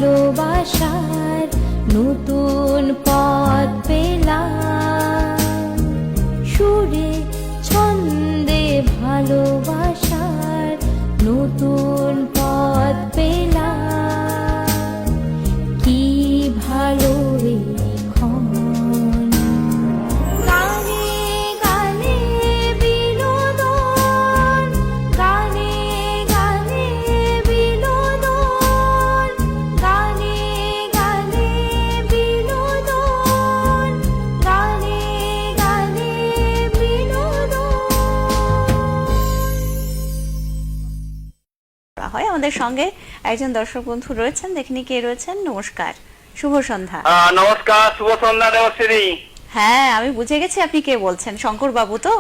ভালোবাসার নতুন পথ পেলাম, সুরে ছন্দে ভালোবাসার নতুন পথ পেলাম। কি ভালো এখন গানে গানে বিনোদন, গানে গানে বিনোদন, গানে গানে বিনোদন, গানে গানে বিনোদন। হয় আমাদের সঙ্গে একজন দর্শক বন্ধু রয়েছেন, দেখনি কে রয়েছেন। নমস্কার, শুভ সন্ধ্যা। নমস্কার, শুভ সন্ধ্যা দেবশ্রী। হ্যাঁ, আমি বুঝে গেছি আপনি কে বলছেন, শঙ্কর বাবু তো?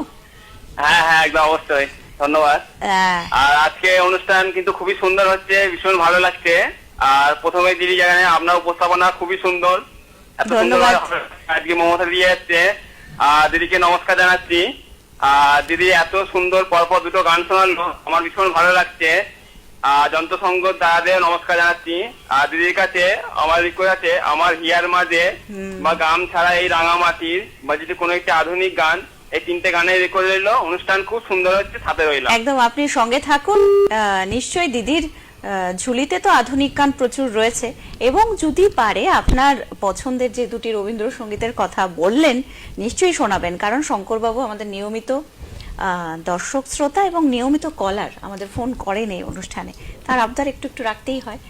হ্যাঁ হ্যাঁ, একদম অবশ্যই, ধন্যবাদ। হ্যাঁ, আর আজকে অনুষ্ঠান কিন্তু খুবই সুন্দর হচ্ছে, ভীষণ ভালো লাগছে। আর প্রথমে দিদি জানেন আপনার উপস্থাপনা খুবই সুন্দর, এত সুন্দর ধন্যবাদ। আজকে মমতা দিয়ে যাচ্ছে। দিদিকে নমস্কার জানাচ্ছি। দিদি এত সুন্দর পরপর দুটো গান শোনালো, আমার ভীষণ ভালো লাগছে। যন্ত্রসঙ্গত দাদাদের নমস্কার জানাচ্ছি। আর দিদির কাছে আমার রিকোয়েস্ট আছে, আমার হিয়ার মাঝে বা গাম ছাড়া এই রাঙামাটির বা যদি কোনো একটি আধুনিক গান, এই তিনটে গানের রেকর্ড রইলো। অনুষ্ঠান খুব সুন্দর হচ্ছে, সাথে রইলাম। একদম আপনি সঙ্গে থাকুন। নিশ্চয়ই দিদির ঝুলিতে তো আধুনিক গান প্রচুর রয়েছে, এবং যদি পারে আপনার পছন্দের যে দুটি রবীন্দ্রসঙ্গীতের কথা বললেন নিশ্চয়ই শোনাবেন, কারণ শঙ্করবাবু আমাদের নিয়মিত দর্শক শ্রোতা এবং নিয়মিত কলার, আমাদের ফোন করেন এই অনুষ্ঠানে, তার আবদার একটু একটু রাখতেই হয়।